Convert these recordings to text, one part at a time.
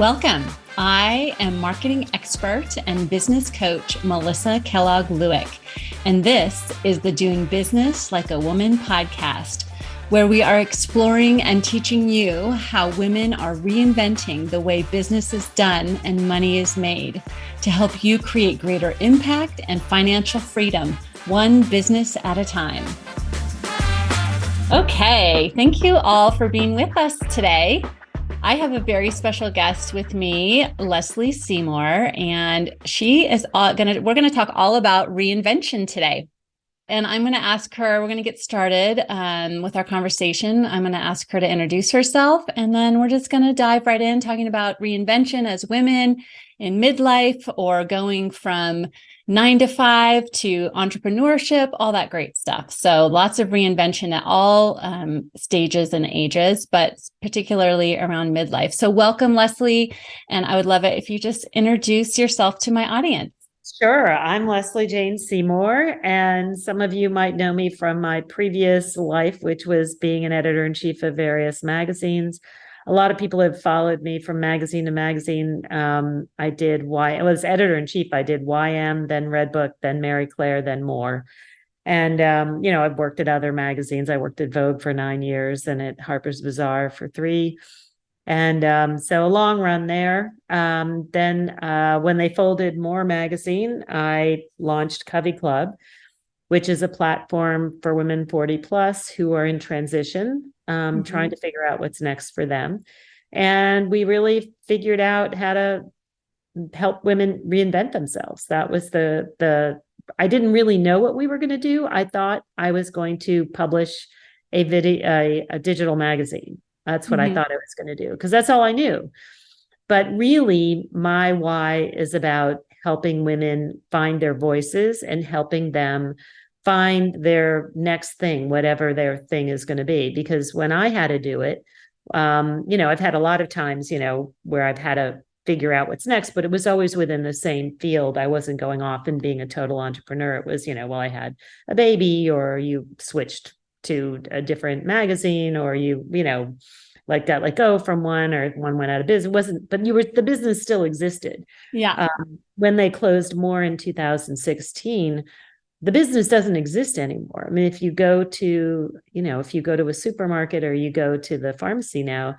Welcome. I am marketing expert and business coach Melissa Kellogg-Lewick, and this is the Doing Business Like a Woman podcast, where we are exploring and teaching you how women are reinventing the way business is done and money is made to help you create greater impact and financial freedom, one business at a time. Okay, thank you all for being with us today. I have a very special guest with me, Lesley Seymour, and we're going to talk all about reinvention today. And I'm going to ask her, we're going to get started with our conversation. I'm going to ask her to introduce herself, and then we're just going to dive right in talking about reinvention as women in midlife or going from 9 to 5 to entrepreneurship, all that great stuff. So lots of reinvention at all stages and ages, but particularly around midlife. So welcome, Lesley. And I would love it if you just introduce yourself to my audience. Sure. I'm Lesley Jane Seymour, and some of you might know me from my previous life, which was being an editor-in-chief of various magazines. A lot of people have followed me from magazine to magazine. I was editor-in-chief. I did YM, then Redbook, then Mary Claire, then More. And, I've worked at other magazines. I worked at Vogue for 9 years and at Harper's Bazaar for 3. And so a long run there. Then when they folded More magazine, I launched CoveyClub, which is a platform for women 40 plus who are in transition, trying to figure out what's next for them. And we really figured out how to help women reinvent themselves. That was I didn't really know what we were going to do. I thought I was going to publish a digital magazine. That's what I thought I was going to do, because that's all I knew. But really, my why is about helping women find their voices and helping them find their next thing, whatever their thing is going to be. Because when I had to do it, I've had a lot of times, where I've had to figure out what's next, but it was always within the same field. I wasn't going off and being a total entrepreneur. It was, I had a baby, or you switched to a different magazine, or let go from one, or one went out of business. The business still existed. Yeah. When they closed More in 2016, the business doesn't exist anymore. I mean, if you go to a supermarket or you go to the pharmacy now,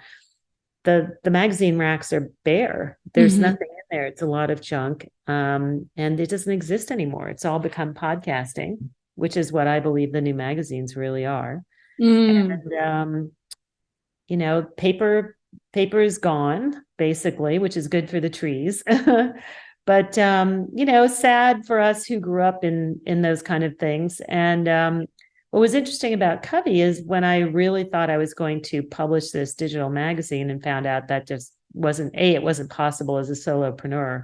the magazine racks are bare. There's nothing in there. It's a lot of junk. And it doesn't exist anymore. It's all become podcasting, which is what I believe the new magazines really are. And, paper is gone, basically, which is good for the trees. But, sad for us who grew up in those kind of things. And what was interesting about Covey is when I really thought I was going to publish this digital magazine and found out that just it wasn't possible as a solopreneur.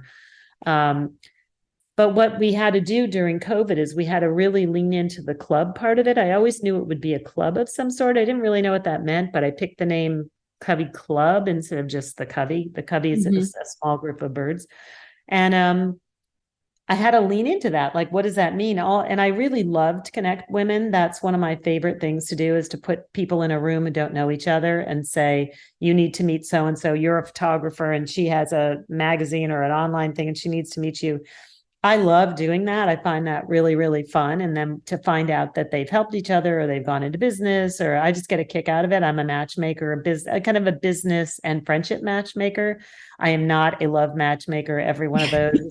But what we had to do during COVID is we had to really lean into the club part of it. I always knew it would be a club of some sort. I didn't really know what that meant, but I picked the name CoveyClub instead of just the Covey. The Covey is a small group of birds. And I had to lean into that. Like, what does that mean? And I really love to connect women. That's one of my favorite things to do, is to put people in a room who don't know each other and say, you need to meet so-and-so. You're a photographer and she has a magazine or an online thing and she needs to meet you. I love doing that. I find that really, really fun. And then to find out that they've helped each other, or they've gone into business, or I just get a kick out of it. I'm a matchmaker, kind of a business and friendship matchmaker. I am not a love matchmaker. Every one of those.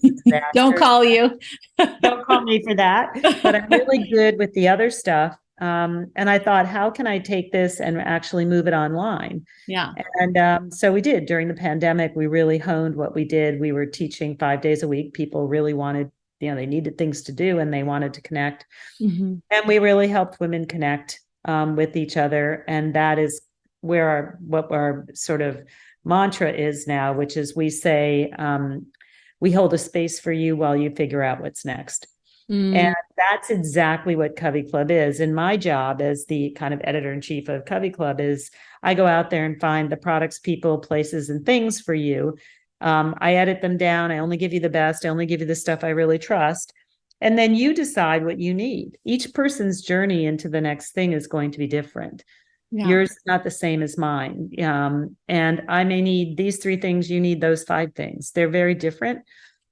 Don't call you. Don't call me for that. But I'm really good with the other stuff. And I thought, how can I take this and actually move it online? Yeah. And so we did. During the pandemic, we really honed what we did. We were teaching 5 days a week. People really wanted, they needed things to do and they wanted to connect. And we really helped women connect with each other. And that is what our sort of mantra is now, which is we say, we hold a space for you while you figure out what's next. And that's exactly what CoveyClub is. And my job as the kind of editor-in-chief of CoveyClub is I go out there and find the products, people, places, and things for you. I edit them down. I only give you the best. I only give you the stuff I really trust. And then you decide what you need. Each person's journey into the next thing is going to be different. Yeah. Yours is not the same as mine. And I may need these 3 things, you need those 5 things. They're very different.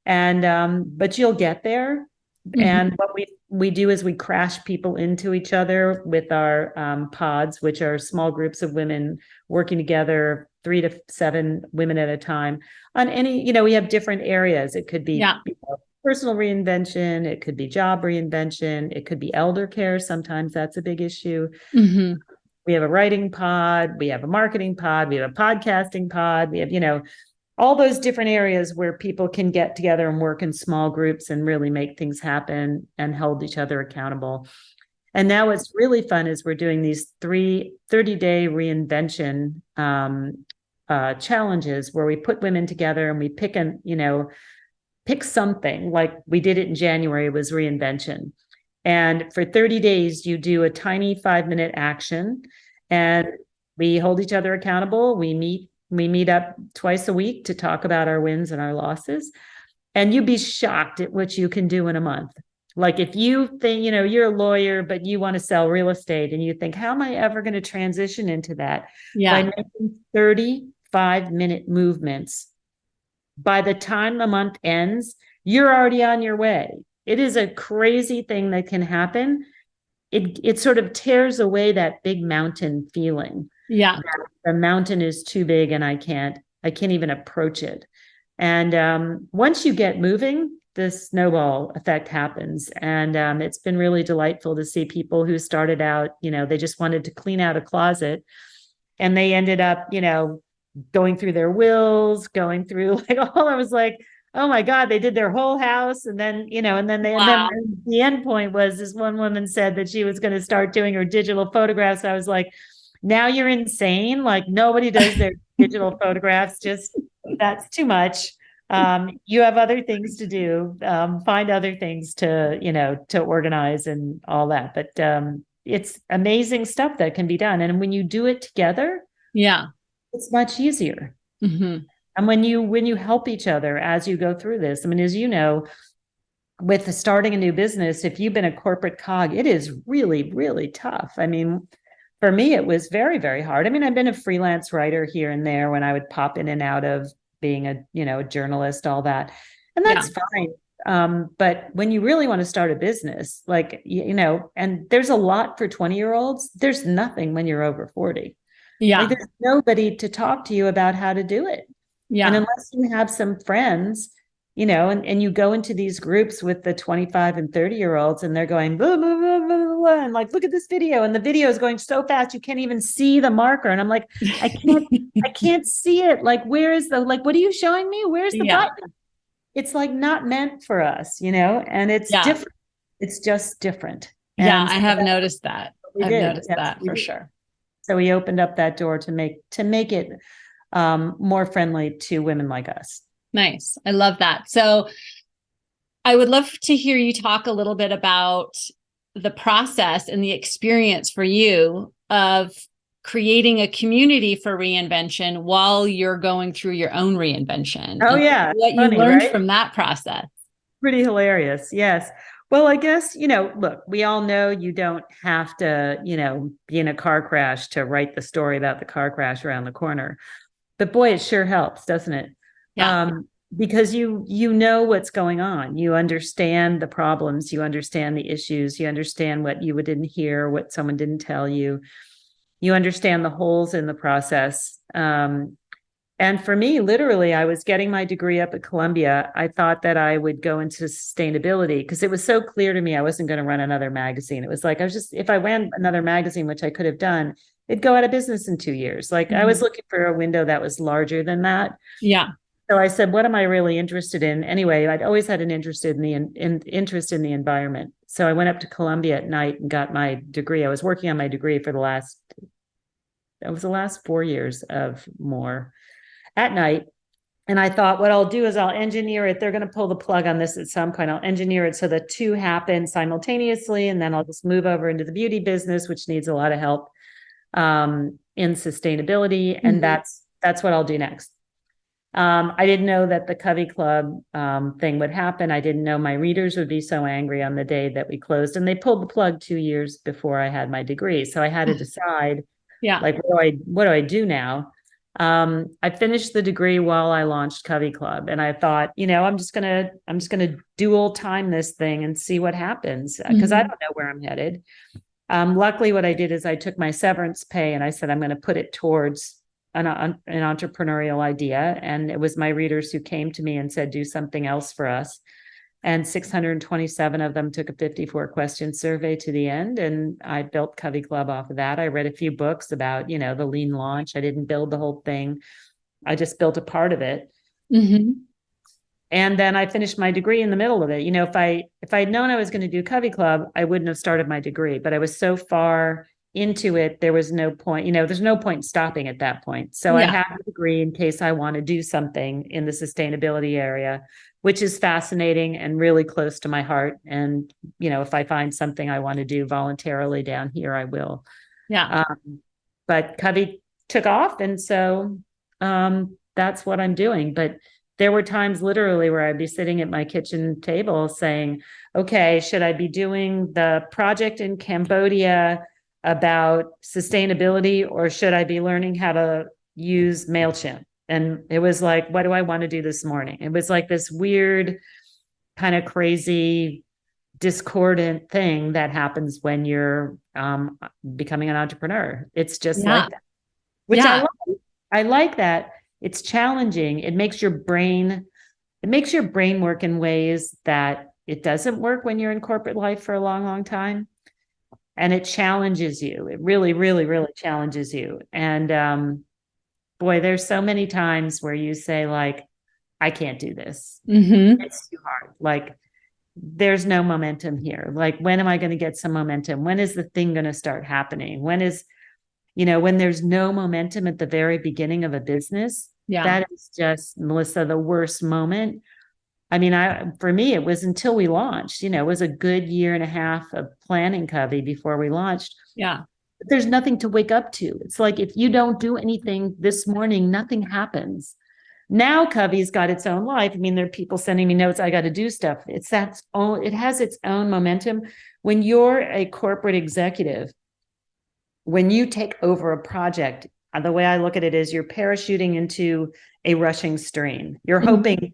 And but you'll get there. Mhm. And what we do is we crash people into each other with our pods, which are small groups of women working together, 3 to 7 women at a time on any, we have different areas. It could be Yeah. personal reinvention, it could be job reinvention, it could be elder care. Sometimes that's a big issue. Hmm. We have a writing pod, we have a marketing pod, we have a podcasting pod, we have, all those different areas where people can get together and work in small groups and really make things happen and hold each other accountable. And now what's really fun is we're doing these 30-day reinvention challenges where we put women together and we pick something. Like we did it in January, was reinvention. And for 30 days, you do a tiny 5-minute action and we hold each other accountable. We meet up twice a week to talk about our wins and our losses. And you'd be shocked at what you can do in a month. Like if you think, you're a lawyer, but you want to sell real estate and you think, how am I ever going to transition into that? Yeah. By making 35-minute movements, by the time the month ends, you're already on your way. It is a crazy thing that can happen. It sort of tears away that big mountain feeling. Yeah. The mountain is too big and I can't even approach it. And once you get moving, the snowball effect happens. And it's been really delightful to see people who started out, they just wanted to clean out a closet and they ended up, going through their wills, going through like all, I was like, oh my God, they did their whole house. And then, and then the end point was this one woman said that she was going to start doing her digital photographs. I was like, now you're insane. Like nobody does their digital photographs. Just that's too much. You have other things to do. Find other things to organize and all that. But it's amazing stuff that can be done. And when you do it together, yeah, it's much easier. Mm-hmm. And when you help each other as you go through this, I mean, as you know, with starting a new business, if you've been a corporate cog, it is really, really tough. I mean, for me, it was very, very hard. I mean, I've been a freelance writer here and there when I would pop in and out of being a journalist, all that. And that's fine. But when you really want to start a business, like, and there's a lot for 20-year-olds, there's nothing when you're over 40. Yeah. Like there's nobody to talk to you about how to do it. Yeah. And unless you have some friends, and you go into these groups with the 25 and 30-year-olds and they're going, blah, blah, blah, blah, blah, and like, look at this video. And the video is going so fast, you can't even see the marker. And I'm like, I can't see it. Like, what are you showing me? Where's the button? It's like not meant for us, and it's different. It's just different. Yeah. And I have noticed that. I've noticed that for sure. So we opened up that door to make it more friendly to women like us. Nice. I love that. So I would love to hear you talk a little bit about the process and the experience for you of creating a community for reinvention while you're going through your own reinvention. Oh, yeah. What you learned from that process. Pretty hilarious. Yes. Well, I guess, look, we all know you don't have to, be in a car crash to write the story about the car crash around the corner. But boy, it sure helps, doesn't it? Yeah. Because you know what's going on. You understand the problems, you understand the issues, you understand what you didn't hear, what someone didn't tell you. You understand the holes in the process. And for me, literally, I was getting my degree up at Columbia. I thought that I would go into sustainability because it was so clear to me I wasn't going to run another magazine. It was like, if I ran another magazine, which I could have done, it'd go out of business in 2 years. Like I was looking for a window that was larger than that. Yeah. So I said, what am I really interested in? Anyway, I'd always had an interest in the environment. So I went up to Columbia at night and got my degree. I was working on my degree for the last 4 years of more at night. And I thought, what I'll do is I'll engineer it. They're going to pull the plug on this at some point. I'll engineer it so the two happen simultaneously. And then I'll just move over into the beauty business, which needs a lot of help in sustainability. And that's what I'll do next. I didn't know that the CoveyClub thing would happen. I didn't know my readers would be so angry on the day that we closed. And they pulled the plug 2 years before I had my degree. So I had to decide Yeah. Like, what do I do now? I finished the degree while I launched CoveyClub, and I thought, I'm just gonna dual time this thing and see what happens, because I Mhm. don't know where I'm headed. Luckily, what I did is I took my severance pay and I said, I'm going to put it towards an entrepreneurial idea. And it was my readers who came to me and said, do something else for us. And 627 of them took a 54-question survey to the end. And I built CoveyClub off of that. I read a few books about, the lean launch. I didn't build the whole thing. I just built a part of it. Mhm. And then I finished my degree in the middle of it. If I had known I was going to do CoveyClub, I wouldn't have started my degree. But I was so far into it, there was no point. There's no point stopping at that point. So I Yeah. have a degree in case I want to do something in the sustainability area, which is fascinating and really close to my heart. And if I find something I want to do voluntarily down here, I will. Yeah. But Covey took off, and so that's what I'm doing. But there were times literally where I'd be sitting at my kitchen table saying, okay, should I be doing the project in Cambodia about sustainability, or should I be learning how to use MailChimp? And it was like, what do I want to do this morning? It was like this weird, kind of crazy, discordant thing that happens when you're becoming an entrepreneur. It's just Yeah. like that, which I Yeah. like. I like that. It's challenging. It makes your brain work in ways that it doesn't work when you're in corporate life for a long, long time. And it challenges you. It really, really, really challenges you. And boy, there's so many times where you say, like, I can't do this. Mhm. It's too hard. Like, there's no momentum here. Like, when am I going to get some momentum? When is the thing going to start happening? When there's no momentum at the very beginning of a business, Yeah. that is just, Melissa, the worst moment. I mean, for me, it was until we launched. It was a good year and a half of planning Covey before we launched. Yeah. But there's nothing to wake up to. It's like, if you don't do anything this morning, nothing happens. Now Covey's got its own life. I mean, there are people sending me notes. I got to do stuff. It has its own momentum. When you're a corporate executive, when you take over a project, the way I look at it is you're parachuting into a rushing stream. You're Mhm. hoping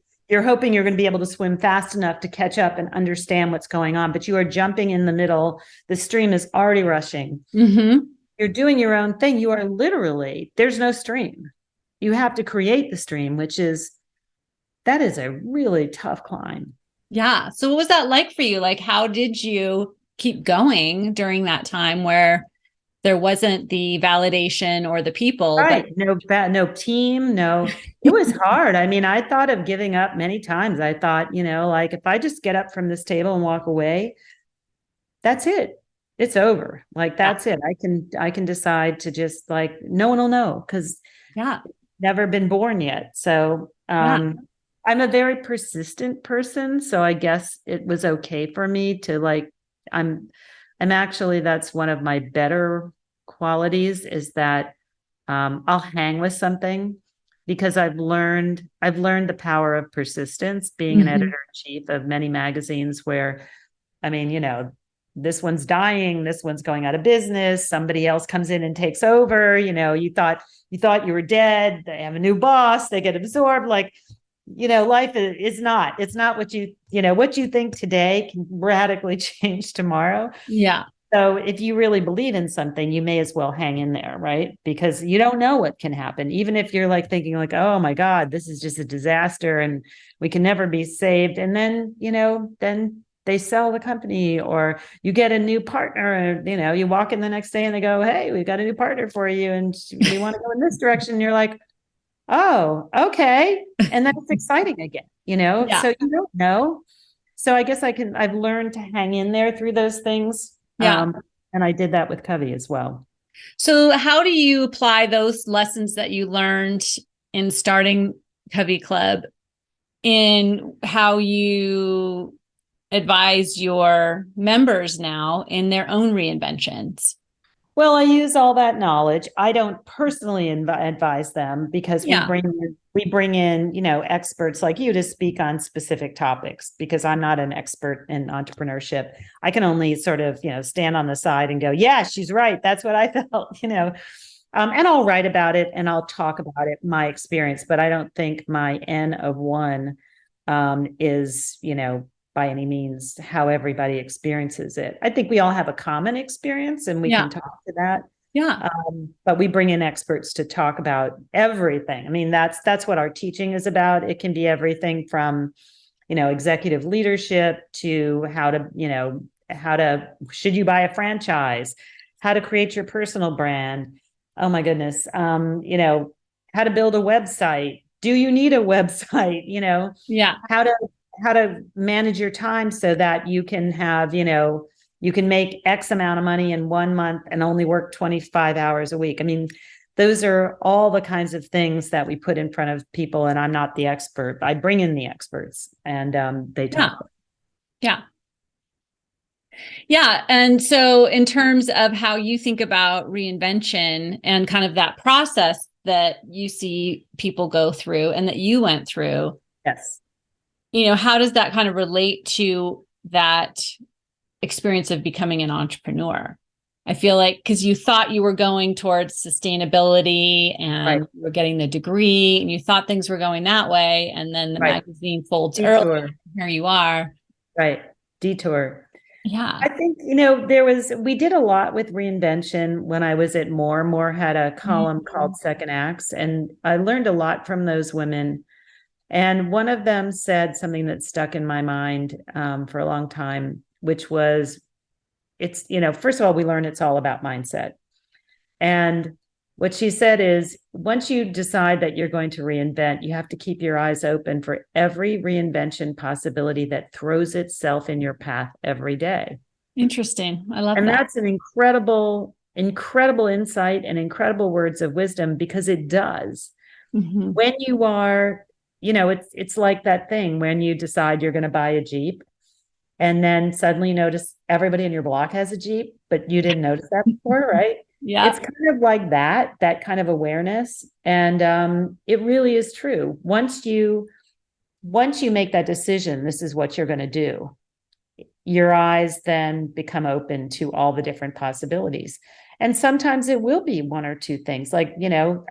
you're going to be able to swim fast enough to catch up and understand what's going on, but you are jumping in the middle. The stream is already rushing. Mhm. You're doing your own thing. You are literally, there's no stream. You have to create the stream, that is a really tough climb. Yeah. So what was that like for you? Like, how did you keep going during that time where there wasn't the validation or the people, but Right. No team. No, it was hard. I mean, I thought of giving up many times. I thought, like, if I just get up from this table and walk away, that's it. It's over. Like, yeah. that's it. I can decide to just, like, no one will know, because Yeah. never been born yet. So, Yeah. I'm a very persistent person. So I guess it was okay for me to, like, I'm, I'm actually, that's one of my better qualities, is that I'll hang with something, because I've learned the power of persistence, being an editor Mhm. in chief of many magazines, where, I mean, this one's dying, this one's going out of business, somebody else comes in and takes over. You thought you were dead, they have a new boss, they get absorbed. Like, life is not, it's not what you think today can radically change tomorrow. Yeah. So if you really believe in something, you may as well hang in there, right? Because you don't know what can happen. Even if you're, like, thinking, like, oh my God, this is just a disaster and we can never be saved. And then they sell the company, or you get a new partner, and, you walk in the next day and they go, hey, we've got a new partner for you, and we want to go in this direction. And you're like, oh, okay. And then it's exciting again, Yeah. so you don't know. So I guess I've learned to hang in there through those things. Yeah. And I did that with Covey as well. So how do you apply those lessons that you learned in starting CoveyClub in how you advise your members now in their own reinventions? Well, I use all that knowledge. I don't personally advise them, because we Yeah. bring in, experts like you to speak on specific topics, because I'm not an expert in entrepreneurship. I can only sort of, stand on the side and go, yeah, she's right. That's what I felt. And I'll write about it and I'll talk about it, my experience, but I don't think my N of one is, by any means how everybody experiences it. I think we all have a common experience and we Yeah. can talk to that. Yeah. But we bring in experts to talk about everything. I mean, that's what our teaching is about. It can be everything from, executive leadership to should you buy a franchise, how to create your personal brand. Oh my goodness. How to build a website. Do you need a website? Yeah. How to manage your time so that you can have, you can make X amount of money in 1 month and only work 25 hours a week. I mean, those are all the kinds of things that we put in front of people. And I'm not the expert. I bring in the experts and they talk. Yeah. Yeah. And so in terms of how you think about reinvention and kind of that process that you see people go through and that you went through. Yes. How does that kind of relate to that experience of becoming an entrepreneur? I feel like because you thought you were going towards sustainability and you were getting the degree and you thought things were going that way. And then the magazine folds early. Here you are. Right. Detour. Yeah. I think, we did a lot with reinvention when I was at Moore. Moore had a column called Second Acts, and I learned a lot from those women. And one of them said something that stuck in my mind for a long time, which was, first of all, we learn it's all about mindset. And what she said is, once you decide that you're going to reinvent, you have to keep your eyes open for every reinvention possibility that throws itself in your path every day. Interesting. I love that. And that's an incredible insight and incredible words of wisdom, because it does. Mm-hmm. When you are, it's like that thing when you decide you're going to buy a Jeep and then suddenly you notice everybody in your block has a Jeep, but you didn't notice that before, right? Yeah. It's kind of like that kind of awareness. And it really is true. Once you make that decision, this is what you're going to do, your eyes then become open to all the different possibilities. And sometimes it will be one or two things. Like,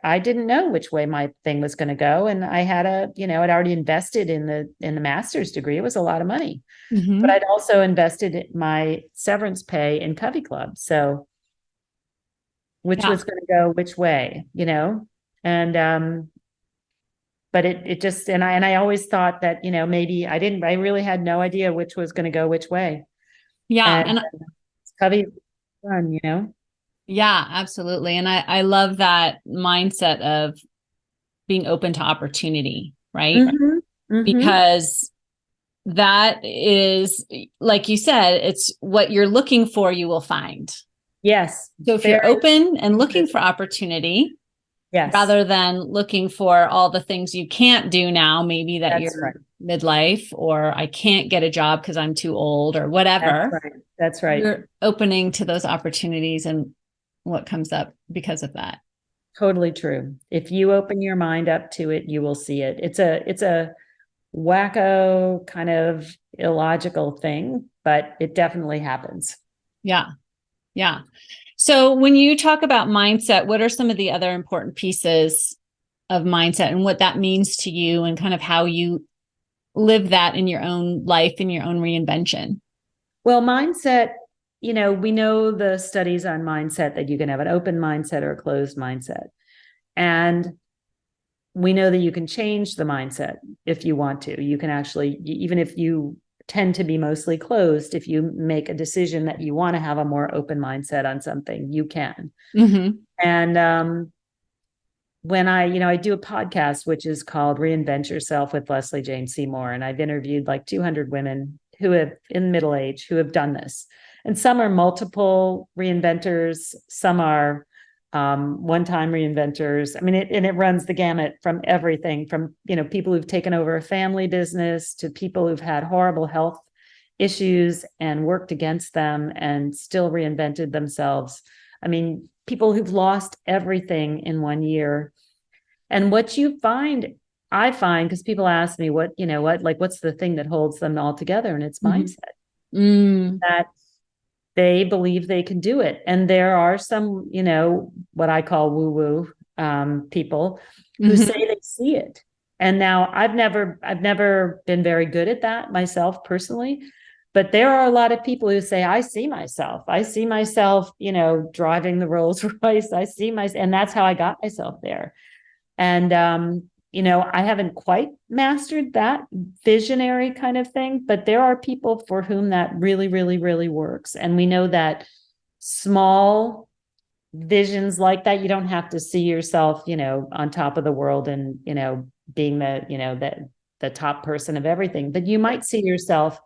I didn't know which way my thing was going to go. And I had I'd already invested in the master's degree. It was a lot of money, but I'd also invested my severance pay in CoveyClub. So which was going to go which way, and, but it just, and I always thought that, maybe I really had no idea which was going to go which way. Yeah. And it's Covey fun, Yeah, absolutely. And I love that mindset of being open to opportunity, right? Mm-hmm. Mm-hmm. Because that is, like you said, it's what you're looking for, you will find. Yes. So if you're open and looking for opportunity, rather than looking for all the things you can't do now, maybe that you're midlife, or I can't get a job because I'm too old or whatever. That's right. You're opening to those opportunities and what comes up because of that. Totally true. If you open your mind up to it, you will see it. It's a wacko kind of illogical thing, but it definitely happens. Yeah. Yeah. So when you talk about mindset, what are some of the other important pieces of mindset and what that means to you and kind of how you live that in your own life, in your own reinvention? Well, mindset, we know the studies on mindset that you can have an open mindset or a closed mindset. And we know that you can change the mindset if you want to. You can actually, even if you tend to be mostly closed, if you make a decision that you want to have a more open mindset on something, you can. Mm-hmm. And when I do a podcast, which is called Reinvent Yourself with Lesley Jane Seymour, and I've interviewed like 200 women who have in middle age who have done this. And some are multiple reinventors, some are one-time reinventors. I mean, it runs the gamut from everything from, people who've taken over a family business to people who've had horrible health issues and worked against them and still reinvented themselves. I mean, people who've lost everything in 1 year. And what I find, because people ask me what's the thing that holds them all together? And it's mindset. That they believe they can do it. And there are some, what I call woo-woo people who Mhm. say they see it. And now I've never been very good at that myself personally, but there are a lot of people who say, I see myself, driving the Rolls Royce. And that's how I got myself there. And, I haven't quite mastered that visionary kind of thing, but there are people for whom that really, really, really works. And we know that small visions like that, you don't have to see yourself, on top of the world and, being the top person of everything, but you might see yourself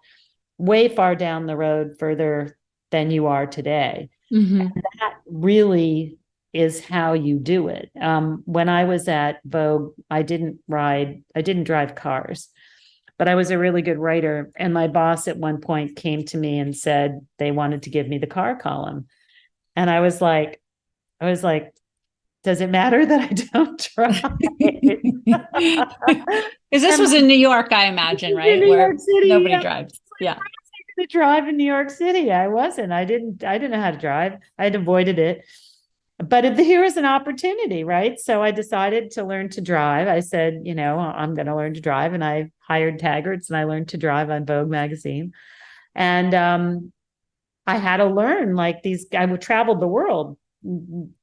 way far down the road further than you are today. Mhm. And that really is how you do it. When I was at Vogue, I didn't drive cars, but I was a really good writer. And my boss at one point came to me and said they wanted to give me the car column. And I was like, does it matter that I don't drive? Because this And was in New York, I imagine, in right? New York Where City, nobody yeah. drives. Yeah. To drive in New York City. I wasn't. I didn't know how to drive. I had avoided it. But here was an opportunity, right? So I decided to learn to drive. I said, I'm going to learn to drive. And I hired taggarts and I learned to drive on Vogue magazine. And I had to learn I would travel the world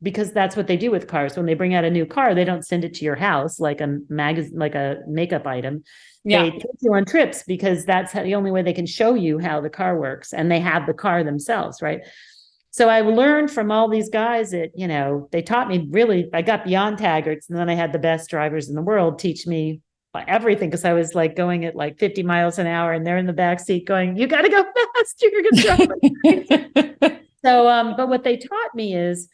because that's what they do with cars. When they bring out a new car, they don't send it to your house like a magazine, like a makeup item. Yeah. They take you on trips because that's the only way they can show you how the car works. And they have the car themselves, right? So I learned from all these guys that, they taught me really, I got beyond taggarts. And then I had the best drivers in the world teach me everything because I was like going at like 50 miles an hour and they're in the back seat going, you got to go fast. You're going to drive. So, but what they taught me is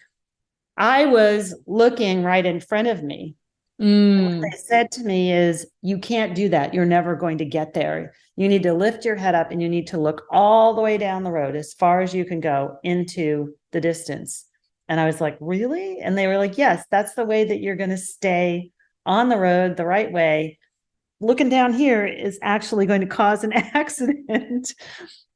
I was looking right in front of me. What they said to me is, you can't do that. You're never going to get there. You need to lift your head up and you need to look all the way down the road as far as you can go into the distance. And I was like, really? And they were like, yes, that's the way that you're going to stay on the road the right way. Looking down here is actually going to cause an accident.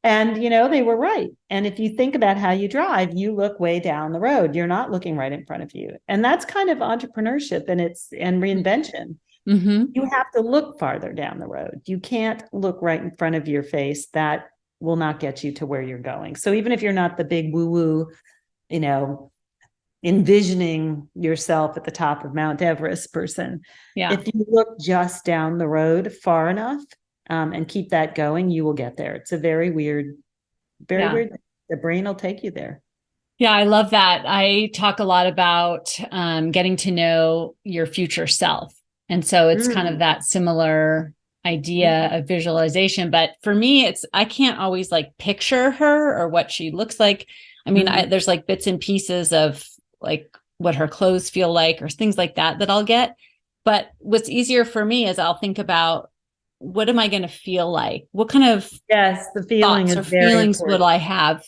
And, they were right. And if you think about how you drive, you look way down the road. You're not looking right in front of you. And that's kind of entrepreneurship and reinvention. Mm-hmm. You have to look farther down the road. You can't look right in front of your face. That will not get you to where you're going. So even if you're not the big woo-woo, envisioning yourself at the top of Mount Everest person, if you look just down the road far enough, and keep that going, you will get there. It's a very weird. The brain will take you there. Yeah, I love that. I talk a lot about getting to know your future self. And so it's kind of that similar idea of visualization. But for me, I can't always like picture her or what she looks like. I mean, there's like bits and pieces of like what her clothes feel like or things like that I'll get. But what's easier for me is I'll think about, what am I going to feel like? What kind of the feeling thoughts is or very feelings important. would I have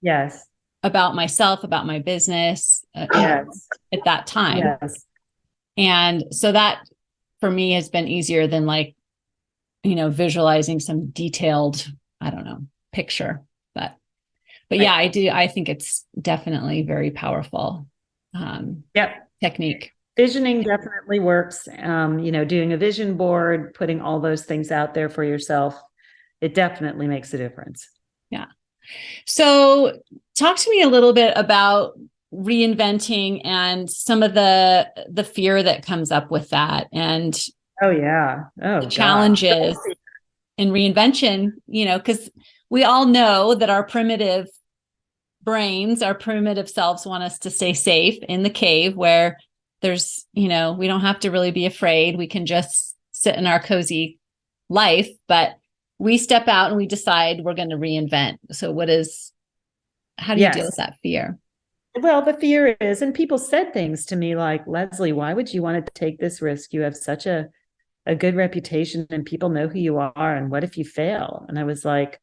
Yes. about myself, about my business Yes. at that time? Yes. And so that for me has been easier than like, visualizing some detailed, I don't know, picture. But yeah, I do. I think it's definitely very powerful technique. Visioning definitely works. Doing a vision board, putting all those things out there for yourself, it definitely makes a difference. Yeah. So talk to me a little bit about reinventing and some of the fear that comes up with that and the challenges in reinvention, because we all know that our primitive brains, our primitive selves want us to stay safe in the cave where there's, we don't have to really be afraid. We can just sit in our cozy life, but we step out and we decide we're going to reinvent. So how do you deal with that fear? Well, the fear is, and people said things to me like, Lesley, why would you want to take this risk? You have such a good reputation and people know who you are. And what if you fail? And I was like,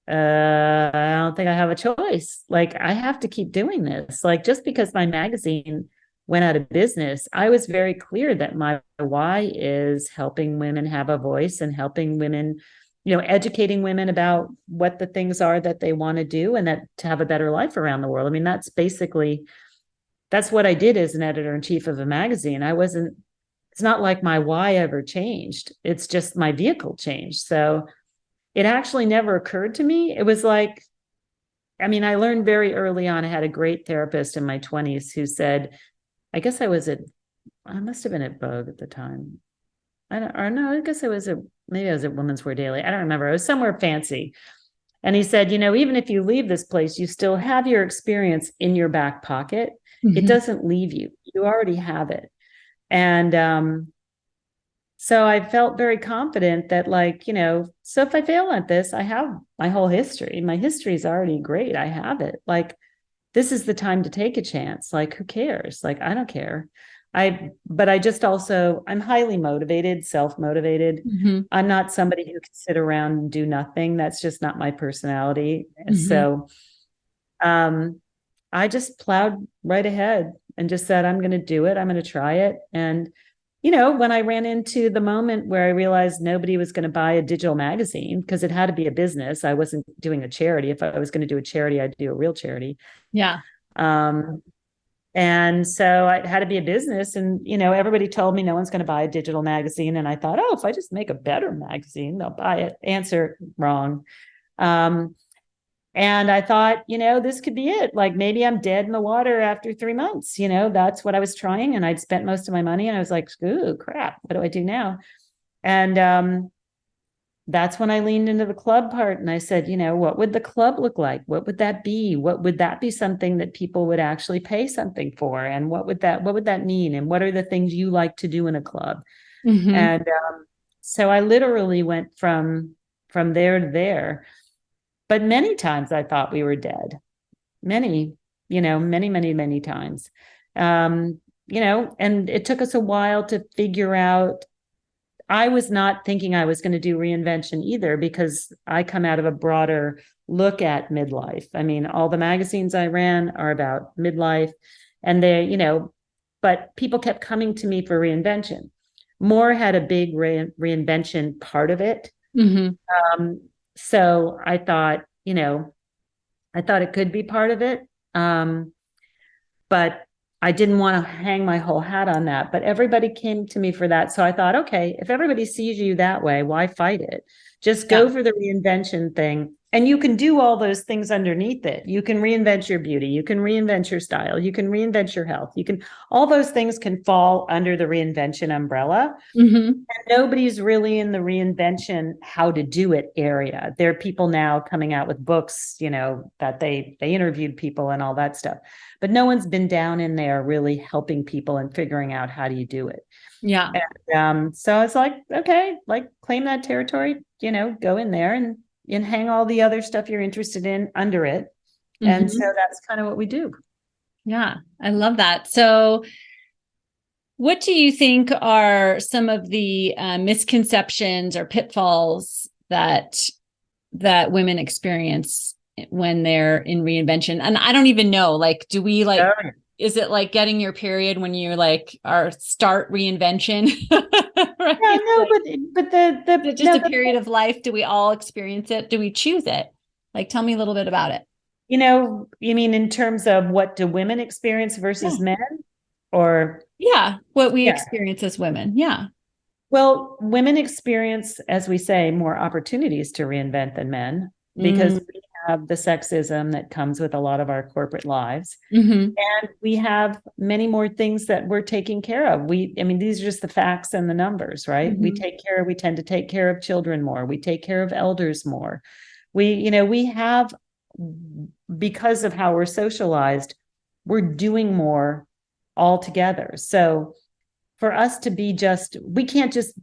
I don't think I have a choice. Like, I have to keep doing this. Like, just because my magazine went out of business, I was very clear that my why is helping women have a voice and helping women, educating women about what the things are that they want to do and that to have a better life around the world. I mean, that's basically that's what I did as an editor-in-chief of a magazine. It's not like my why ever changed. It's just my vehicle changed. So it actually never occurred to me. It was like, I mean, I learned very early on. I had a great therapist in my 20s who said, I guess I must have been at Vogue at the time. I guess maybe I was at Women's Wear Daily. I don't remember. I was somewhere fancy. And he said, even if you leave this place, you still have your experience in your back pocket. It doesn't leave you. You already have it. And so I felt very confident that, so if I fail at this, I have my whole history. My history is already great. I have it. Like, this is the time to take a chance. Like, who cares? Like, I don't care. But I just also, I'm highly motivated, self-motivated. I'm not somebody who can sit around and do nothing. That's just not my personality. So I just plowed right ahead and just said, I'm going to do it. I'm going to try it. And, when I ran into the moment where I realized nobody was going to buy a digital magazine because it had to be a business. I wasn't doing a charity. If I was going to do a charity, I'd do a real charity. Yeah. And so it had to be a business. And, everybody told me no one's going to buy a digital magazine. And I thought, if I just make a better magazine, they'll buy it. Answer, wrong. And I thought, this could be it. Like, maybe I'm dead in the water after 3 months. That's what I was trying. And I'd spent most of my money and I was like, ooh, crap, what do I do now? And that's when I leaned into the club part. And I said, what would the club look like? What would that be? What would that be something that people would actually pay something for? And what would that mean? And what are the things you like to do in a club? And so I literally went from there to there. But many times I thought we were dead. Many times. And it took us a while to figure out. I was not thinking I was going to do reinvention either, because I come out of a broader look at midlife. I mean, all the magazines I ran are about midlife, and but people kept coming to me for reinvention. More had a big reinvention part of it. So I thought, it could be part of it. But I didn't want to hang my whole hat on that, but everybody came to me for that. So I thought, okay, if everybody sees you that way, why fight it? Just go for the reinvention thing. And you can do all those things underneath it. You can reinvent your beauty. You can reinvent your style. You can reinvent your health. All those things can fall under the reinvention umbrella. And nobody's really in the reinvention how to do it area. There are people now coming out with books, that they interviewed people and all that stuff, but no one's been down in there really helping people and figuring out how do you do it. Yeah. And so I was like, okay, like, claim that territory, go in there and hang all the other stuff you're interested in under it. And so that's kind of what we do. Yeah, I love that. So what do you think are some of the misconceptions or pitfalls that women experience when they're in reinvention? And I don't even know, like, do we is it like getting your period when you're start reinvention? Right? Yeah, no, but a period of life. Do we all experience it? Do we choose it? Like, tell me a little bit about it. You mean in terms of what do women experience versus men? Or what we experience as women. Yeah. Well, women experience, as we say, more opportunities to reinvent than men, because we have the sexism that comes with a lot of our corporate lives. And we have many more things that we're taking care of. These are just the facts and the numbers, right? We tend to take care of children more. We take care of elders more. We have, because of how we're socialized, we're doing more altogether. So for us to be we can't just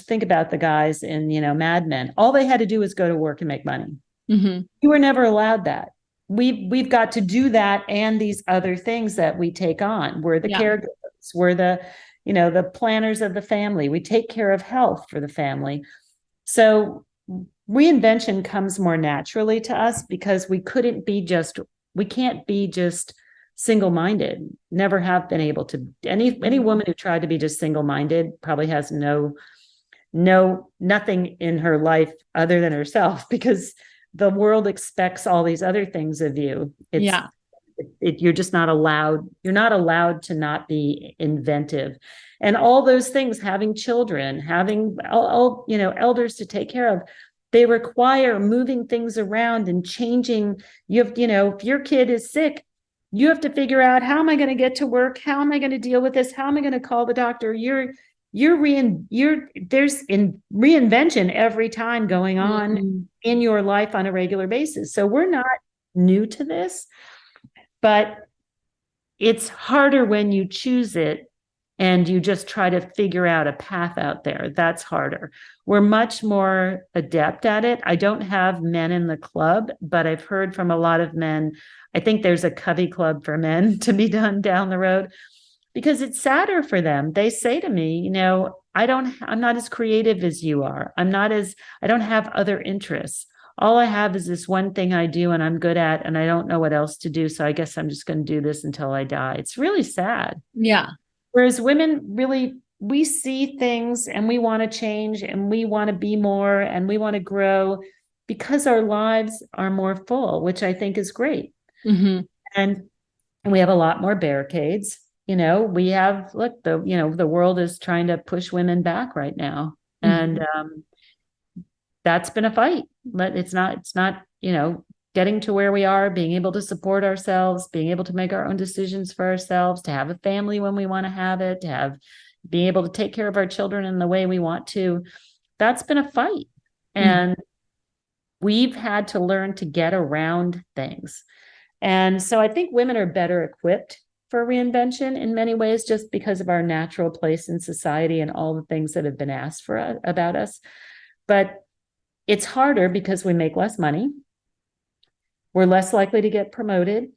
think about the guys in, Mad Men. All they had to do was go to work and make money. We were never allowed that. We've got to do that and these other things that we take on. We're the caregivers. We're the planners of the family. We take care of health for the family. So reinvention comes more naturally to us because we can't be just single-minded. Never have been able to. Any woman who tried to be just single-minded probably has nothing in her life other than herself, because the world expects all these other things of you. It's You're just not allowed. You're not allowed to not be inventive, and all those things. Having children, having all elders to take care of, they require moving things around and changing. You have, if your kid is sick, you have to figure out, how am I going to get to work? How am I going to deal with this? How am I going to call the doctor? There's in reinvention every time going on in your life on a regular basis. So we're not new to this, but it's harder when you choose it and you just try to figure out a path out there. That's harder. We're much more adept at it. I don't have men in the club, but I've heard from a lot of men. I think there's a CoveyClub for men to be done down the road, because it's sadder for them. They say to me, I'm not as creative as you are. I don't have other interests. All I have is this one thing I do and I'm good at, and I don't know what else to do. So I guess I'm just going to do this until I die. It's really sad. Yeah. Whereas women, really, we see things and we want to change and we want to be more and we want to grow because our lives are more full, which I think is great. Mm-hmm. And we have a lot more barricades. We have, look, the world is trying to push women back right now. Mm-hmm. And that's been a fight. But it's not, getting to where we are, being able to support ourselves, being able to make our own decisions for ourselves, to have a family when we want to have it, being able to take care of our children in the way we want to. That's been a fight. And we've had to learn to get around things. And so I think women are better equipped for reinvention in many ways, just because of our natural place in society and all the things that have been asked about us. But it's harder because we make less money. We're less likely to get promoted.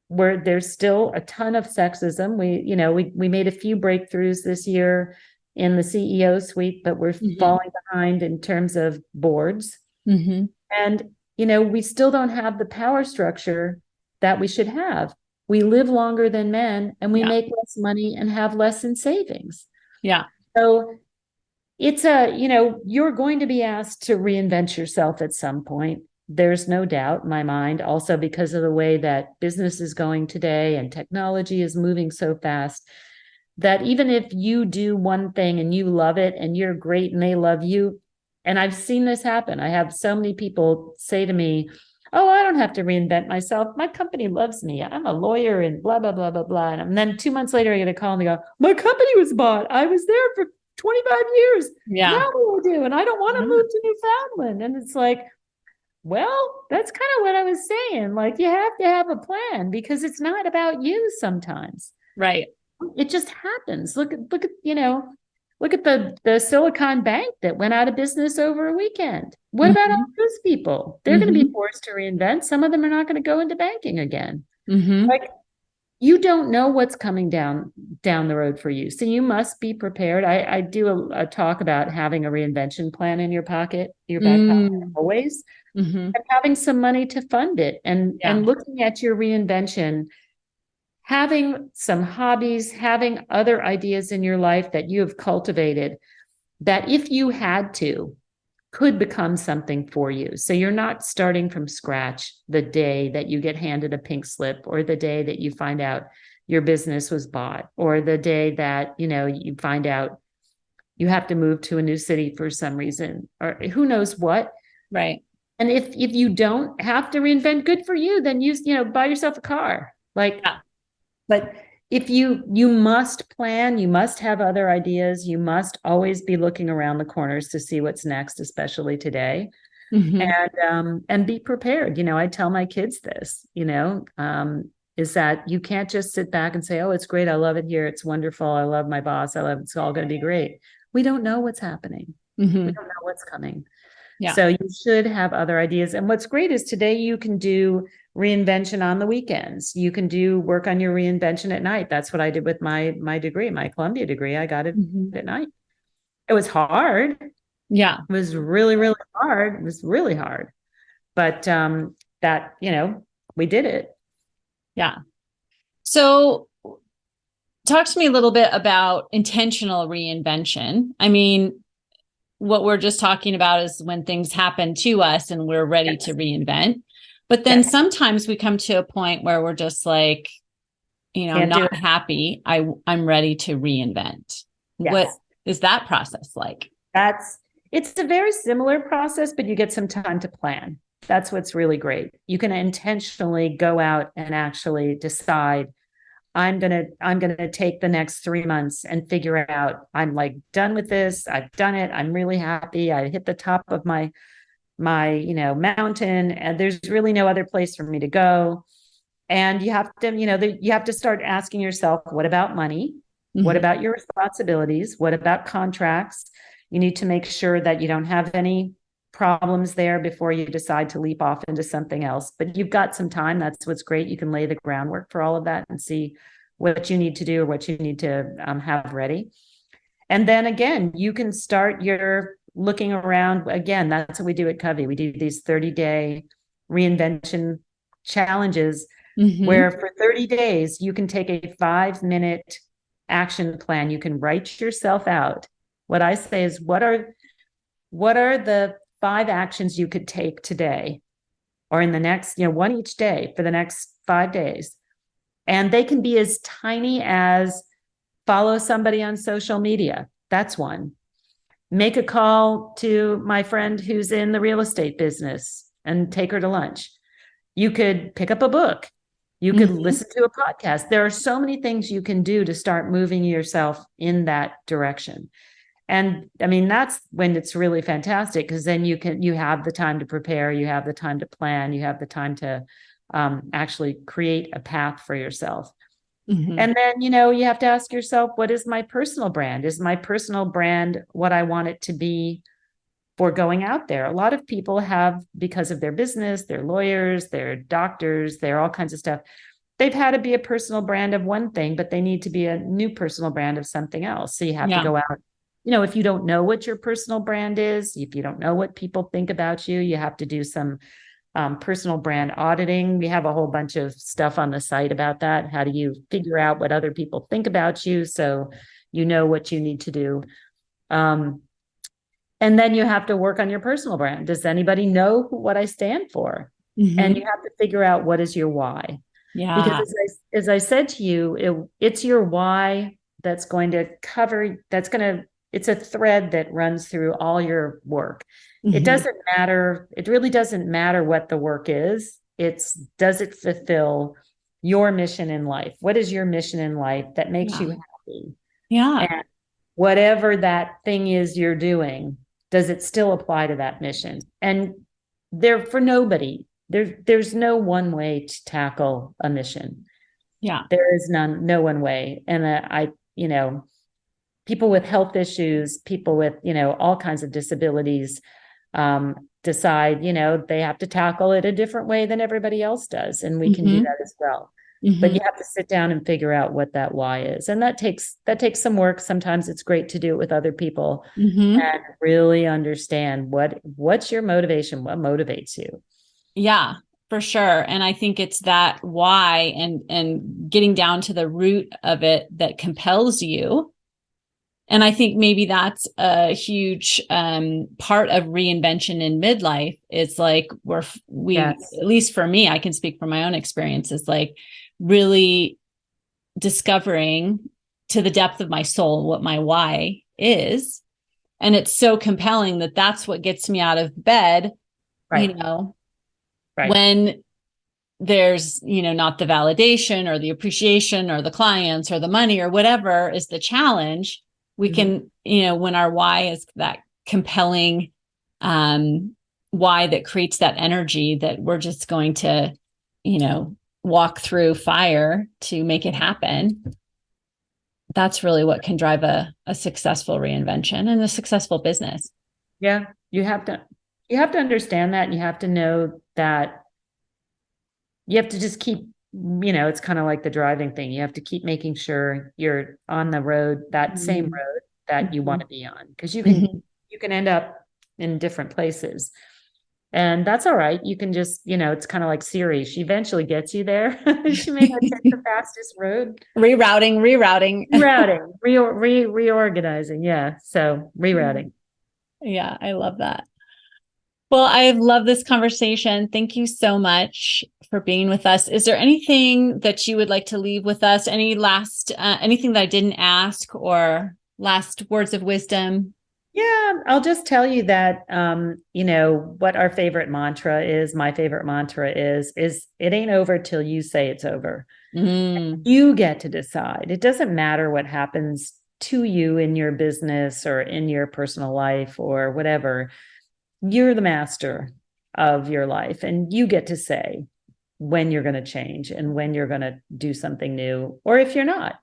Where there's still a ton of sexism. We made a few breakthroughs this year in the CEO suite, but we're falling behind in terms of boards. Mm-hmm. And, we still don't have the power structure that we should have. We live longer than men and we make less money and have less in savings. Yeah. So it's you're going to be asked to reinvent yourself at some point. There's no doubt in my mind, also because of the way that business is going today and technology is moving so fast, that even if you do one thing and you love it and you're great and they love you, and I've seen this happen. I have so many people say to me, oh, I don't have to reinvent myself. My company loves me. I'm a lawyer and blah, blah, blah, blah, blah. And then 2 months later, I get a call and they go, my company was bought. I was there for 25 years. Yeah. Now what do I do? And I don't want to move to Newfoundland. And it's like, well, that's kind of what I was saying. Like, you have to have a plan because it's not about you sometimes. Right. It just happens. Look at the Silicon Bank that went out of business over a weekend. What about all those people? They're going to be forced to reinvent. Some of them are not going to go into banking again. Like, you don't know what's coming down the road for you. So you must be prepared. I do a talk about having a reinvention plan in your pocket, your back pocket always, and having some money to fund it, and looking at your reinvention, having some hobbies, having other ideas in your life that you have cultivated that, if you had to, could become something for you. So you're not starting from scratch the day that you get handed a pink slip, or the day that you find out your business was bought, or the day that, you find out you have to move to a new city for some reason, or who knows what. Right. And if you don't have to reinvent, good for you, then buy yourself a car. But if you must plan, you must have other ideas, you must always be looking around the corners to see what's next, especially today, and be prepared. I tell my kids this, is that you can't just sit back and say, oh, it's great, I love it here, it's wonderful, I love my boss, it's all going to be great. We don't know what's happening. We don't know what's coming. Yeah. So you should have other ideas. And what's great is today you can do reinvention on the weekends. You can work on your reinvention at night. That's what I did with my degree, my Columbia degree. I got it at night. It was hard. Yeah. It was really, really hard. It was really hard. But we did it. Yeah. So talk to me a little bit about intentional reinvention. I mean, what we're just talking about is when things happen to us and we're ready to reinvent. But then Yes. sometimes we come to a point where we're just like, Can't do not it. happy. I'm ready to reinvent. What Yes. is that process like? It's a very similar process, but you get some time to plan. That's what's really great. You can intentionally go out and actually decide, I'm gonna take the next 3 months and figure out, I'm like done with this. I've done it. I'm really happy. I hit the top of my mountain, and there's really no other place for me to go. And you have to start asking yourself, what about money? What Mm-hmm. about your responsibilities? What about contracts? You need to make sure that you don't have any problems there before you decide to leap off into something else. But you've got some time. That's what's great. You can lay the groundwork for all of that and see what you need to do or what you need to have ready. And then again, you can start your looking around. Again, that's what we do at Covey. We do these 30-day reinvention challenges Mm-hmm. where for 30 days, you can take a 5-minute action plan. You can write yourself out. What I say is, what are the 5 actions you could take today or in the next, one each day for the next 5 days? And they can be as tiny as follow somebody on social media. That's one. Make a call to my friend who's in the real estate business and take her to lunch. You could pick up a book. You could Mm-hmm. listen to a podcast. There are so many things you can do to start moving yourself in that direction. And I mean, that's when it's really fantastic, because then you have the time to prepare, you have the time to plan, you have the time to actually create a path for yourself. Mm-hmm. And then, you have to ask yourself, what is my personal brand? Is my personal brand what I want it to be for going out there? A lot of people have, because of their business, their lawyers, their doctors, they're all kinds of stuff. They've had to be a personal brand of one thing, but they need to be a new personal brand of something else. So you have to go out. If you don't know what your personal brand is, if you don't know what people think about you, you have to do some personal brand auditing. We have a whole bunch of stuff on the site about that. How do you figure out what other people think about you so you know what you need to do? And then you have to work on your personal brand. Does anybody know what I stand for? Mm-hmm. And you have to figure out, what is your why? Yeah. Because as I said to you, it's your why that's going to cover, it's a thread that runs through all your work. Mm-hmm. It doesn't matter. It really doesn't matter what the work is. Does it fulfill your mission in life? What is your mission in life that makes you happy? Yeah. And whatever that thing is you're doing, does it still apply to that mission? And for nobody, there's no one way to tackle a mission. Yeah. There is no one way. And people with health issues, people with, all kinds of disabilities, decide, they have to tackle it a different way than everybody else does. And we can do that as well. Mm-hmm. But you have to sit down and figure out what that why is. And that takes some work. Sometimes it's great to do it with other people and really understand what's your motivation, what motivates you. Yeah, for sure. And I think it's that why and getting down to the root of it that compels you. And I think maybe that's a huge part of reinvention in midlife. It's like at least for me, I can speak from my own experiences, like really discovering to the depth of my soul what my why is. And it's so compelling that that's what gets me out of bed, Right. When there's, not the validation or the appreciation or the clients or the money or whatever is the challenge. We can, when our why is that compelling why that creates that energy that we're just going to, walk through fire to make it happen. That's really what can drive a successful reinvention and a successful business. Yeah. You have to understand that, and you have to know that you have to just keep, it's kind of like the driving thing. You have to keep making sure you're on the road, that same road that you want to be on, because you can end up in different places. And that's all right. You can just, it's kind of like Siri. She eventually gets you there. She may not take the fastest road. Rerouting. Reorganizing. Yeah. So rerouting. Yeah, I love that. Well, I love this conversation. Thank you so much for being with us. Is there anything that you would like to leave with us? Any last, anything that I didn't ask or last words of wisdom? Yeah, I'll just tell you that what our favorite mantra is, my favorite mantra is it ain't over till you say it's over. Mm, You get to decide. It doesn't matter what happens to you in your business or in your personal life or whatever. You're the master of your life, and you get to say when you're going to change and when you're going to do something new, or if you're not.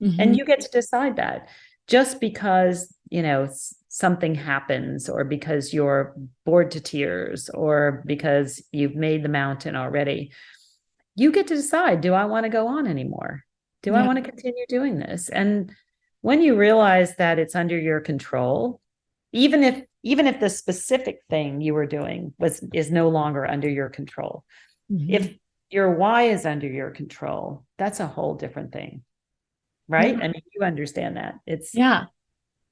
And you get to decide that. Just because, something happens, or because you're bored to tears, or because you've made the mountain already, you get to decide, do I want to go on anymore? Do I Yeah. want to continue doing this? And when you realize that it's under your control, even if the specific thing you were doing is no longer under your control, if your why is under your control, that's a whole different thing, right? Yeah. I mean, you understand that. It's Yeah.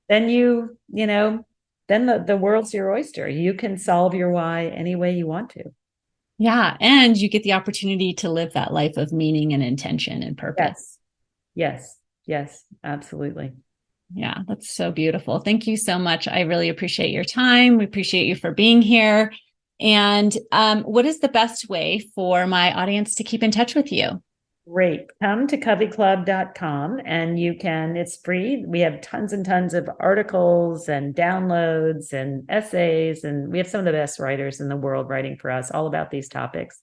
then then the world's your oyster. You can solve your why any way you want to. Yeah. And you get the opportunity to live that life of meaning and intention and purpose. Yes. Yes. Yes, absolutely. Yeah, that's so beautiful. Thank you so much. I really appreciate your time. We appreciate you for being here. And what is the best way for my audience to keep in touch with you? Great. Come to CoveyClub.com and it's free. We have tons and tons of articles and downloads and essays, and we have some of the best writers in the world writing for us all about these topics.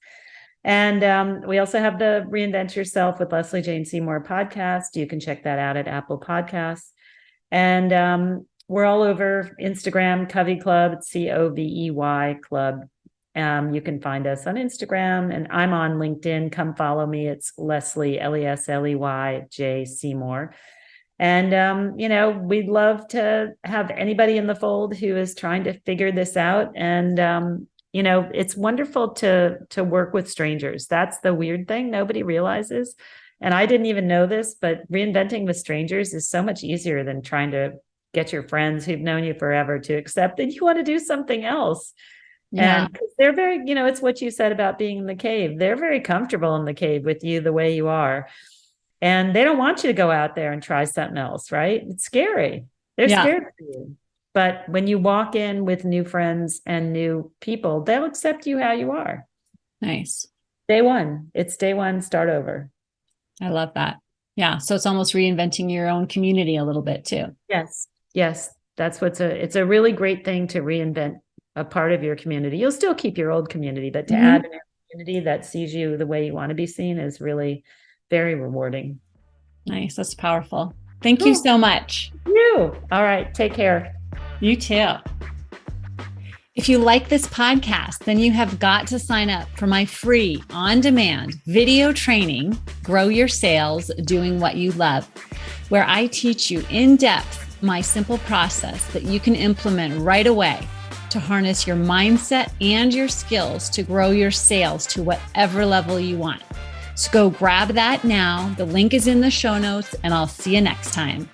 And we also have the Reinvent Yourself with Lesley Jane Seymour podcast. You can check that out at Apple Podcasts. And we're all over Instagram, CoveyClub, COVEY Club. You can find us on Instagram, and I'm on LinkedIn. Come follow me. It's Lesley, Lesley J Seymour. And we'd love to have anybody in the fold who is trying to figure this out. And it's wonderful to work with strangers. That's the weird thing nobody realizes. And I didn't even know this, but reinventing with strangers is so much easier than trying to get your friends who've known you forever to accept that you want to do something else. Yeah. And they're very, it's what you said about being in the cave. They're very comfortable in the cave with you the way you are. And they don't want you to go out there and try something else, right? It's scary. They're scared for you. But when you walk in with new friends and new people, they'll accept you how you are. Nice. Day one. It's day one, start over. I love that. Yeah. So it's almost reinventing your own community a little bit too. Yes. Yes. That's it's a really great thing to reinvent a part of your community. You'll still keep your old community, but to add a new community that sees you the way you want to be seen is really very rewarding. Nice. That's powerful. Thank you so much. You. All right. Take care. You too. If you like this podcast, then you have got to sign up for my free on-demand video training, Grow Your Sales Doing What You Love, where I teach you in depth my simple process that you can implement right away to harness your mindset and your skills to grow your sales to whatever level you want. So go grab that now. The link is in the show notes, and I'll see you next time.